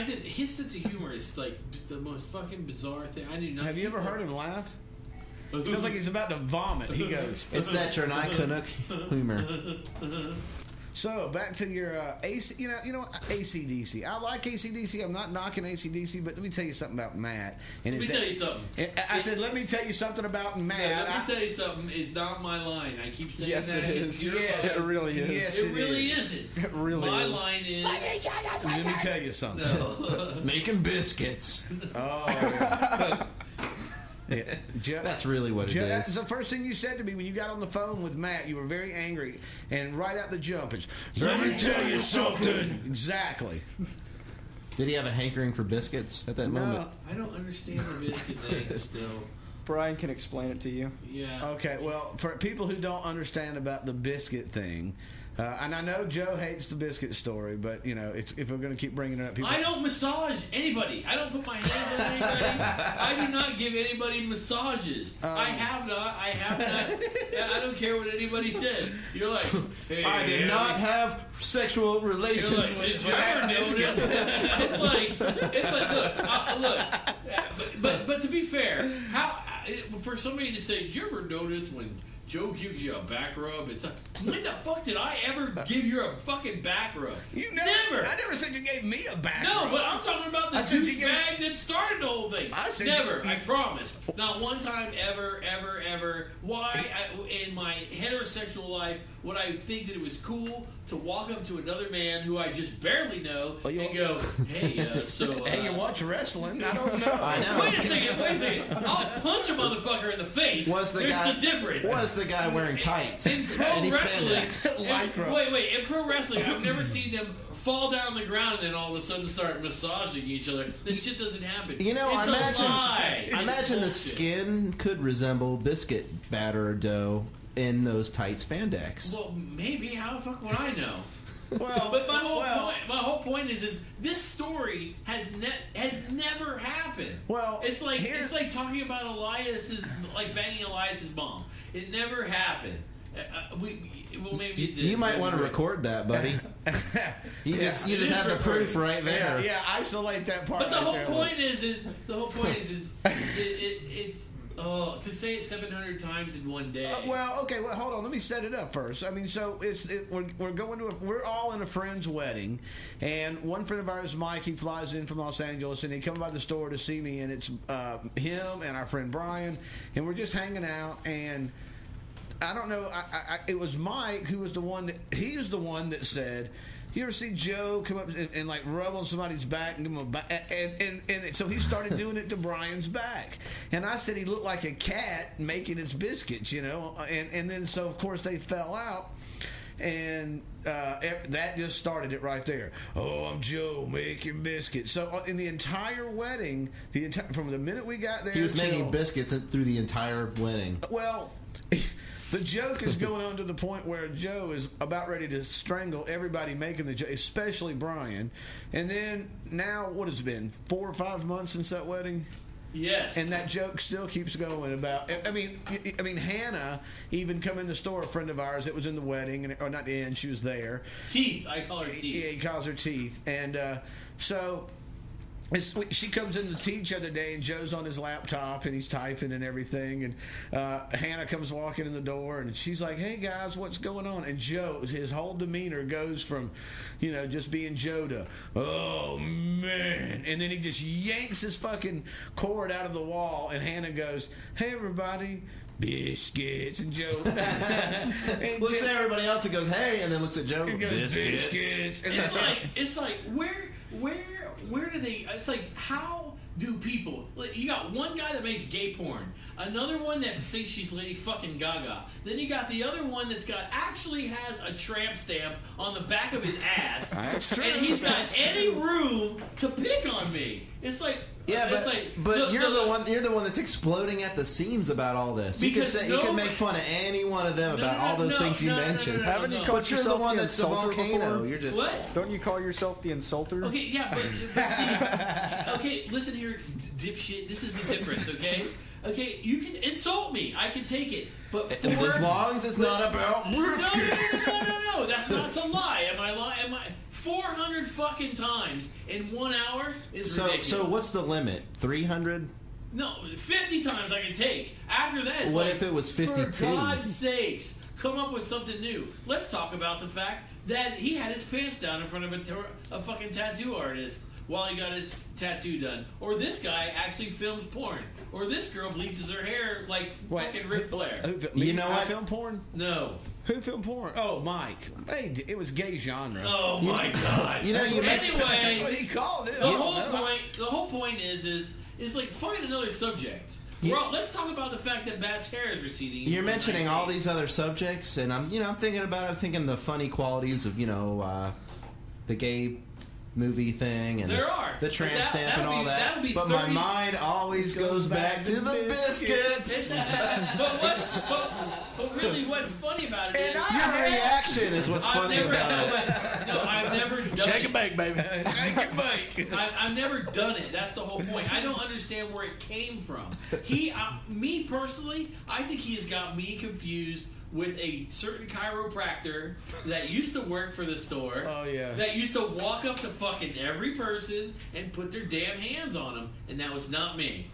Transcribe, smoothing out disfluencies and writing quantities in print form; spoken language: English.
his sense of humor is like the most fucking bizarre thing. I do not. Have you ever heard him laugh? It sounds like he's about to vomit. He goes, "It's that Chernai Canuck humor." So back to your AC. You know AC/DC. I like AC/DC. I'm not knocking AC/DC, but let me tell you something about Matt. And let me tell you something. I said, let me tell you something about Matt. Yeah, let me tell you something. It's not my line. I keep saying that. Yes, it is. Yes, it really is. Yes, it really isn't. It really my is. line is. Let me tell you something. No. Making biscuits. Oh. Yeah. Yeah. Joe, that's really what it is. That's the first thing you said to me when you got on the phone with Matt. You were very angry, and right out the jump, it's, let me tell you something. Exactly. Did he have a hankering for biscuits at that moment? I don't understand the biscuit thing still. Brian can explain it to you. Yeah. Okay, well, for people who don't understand about the biscuit thing, and I know Joe hates the biscuit story, but you know, if we're going to keep bringing it up, people. I don't massage anybody. I don't put my hands on anybody. I do not give anybody massages. I have not. I don't care what anybody says. You're like, hey, I did not have sexual relations. You're like, did you ever notice? It's like, look. But to be fair, for somebody to say, did you ever notice when Joe gives you a back rub? It's like, when the fuck did I ever give you a fucking back rub? You never. I never said you gave me a back rub. No, but I'm talking about the douchebag that started the whole thing. I said never. I promise. Not one time ever. Why, in my heterosexual life, would I think that it was cool to walk up to another man who I just barely know and go, hey, so... and you watch wrestling? I don't know. I know. Wait a second. I'll punch a motherfucker in the face. There's the difference. Was the guy wearing tights? In pro wrestling... Wait. In pro wrestling, I've never seen them fall down on the ground and then all of a sudden start massaging each other. This shit doesn't happen. You know, I imagine the skin could resemble biscuit batter or dough in those tight spandex. Well, maybe. How the fuck would I know? Well, but my whole point is this story had never happened. Well, it's like talking about Elias's, like banging Elias's mom. It never happened. Maybe it did. You might want to record that, buddy. You just have the proof right there. Yeah, isolate that part. But the whole point is to say it 700 times in one day. Okay. Well, hold on. Let me set it up first. I mean, so we're all in a friend's wedding, and one friend of ours, Mike, he flies in from Los Angeles, and he comes by the store to see me, and it's him and our friend Brian, and we're just hanging out, and I don't know. It was Mike who was the one that said, you ever see Joe come up and like rub on somebody's back and give him a back? And so he started doing it to Brian's back. And I said he looked like a cat making his biscuits, you know. And then so, of course, they fell out. And that just started it right there. Oh, I'm Joe making biscuits. So in the entire wedding, from the minute we got there, he was making biscuits through the entire wedding. Well... The joke is going on to the point where Joe is about ready to strangle everybody making the joke, especially Brian. And then now, what has it been, 4 or 5 months since that wedding? Yes. And that joke still keeps going about. I mean, Hannah even come in the store. A friend of ours that was in the wedding, or not in, she was there. Teeth, I call her Teeth. Yeah, he calls her Teeth, and so. She comes in to teach the other day, and Joe's on his laptop, and he's typing and everything, and Hannah comes walking in the door, and she's like, hey, guys, what's going on? And Joe, his whole demeanor goes from, you know, just being Joe to, oh, man. And then he just yanks his fucking cord out of the wall, and Hannah goes, hey, everybody, biscuits. And Joe and looks at everybody else and goes, hey, and then looks at Joe, biscuits. And it's like where do they? It's like, how do people? Like, you got one guy that makes gay porn, another one that thinks she's Lady fucking Gaga. Then you got the other one that's actually has a tramp stamp on the back of his ass. That's true. And he's got any room to pick on me. It's like. Yeah, but you're the one that's exploding at the seams about all this. You could make fun of any one of them about all those things you mentioned. Haven't you called yourself the one the that's the volcano? Before? You're just what? Don't you call yourself the insulter? Okay, yeah, but see, okay, listen here, dipshit. This is the difference, okay? Okay, you can insult me. I can take it. But as long as it's not about briskets. No. That's not a lie. Am I lying? 400 fucking times in 1 hour is ridiculous. So what's the limit? 300? No, 50 times I can take. After that, it's what if it was 52? For God's sakes, come up with something new. Let's talk about the fact that he had his pants down in front of a fucking tattoo artist while he got his tattoo done. Or this guy actually films porn. Or this girl bleaches her hair like fucking Ric Flair. You know what? Film porn? No. Who filmed porn? Oh, Mike. Hey, it was gay genre. Oh my God. You know, anyway, that's what he called it. The whole point is like find another subject. Let's talk about the fact that Matt's hair is receding. You're mentioning all these other subjects, and I'm thinking about it. I'm thinking the funny qualities of the gay movie thing and the tramp stamp and all that. But my mind always goes back to the biscuits. But really, what's funny about it is your reaction is what's funny about it. No, I've never done Shake and bake, baby. Shake and bake. I've never done it. That's the whole point. I don't understand where it came from. Me personally, I think he has got me confused with a certain chiropractor that used to work for the store. Oh, yeah. That used to walk up to fucking every person and put their damn hands on them, and that was not me.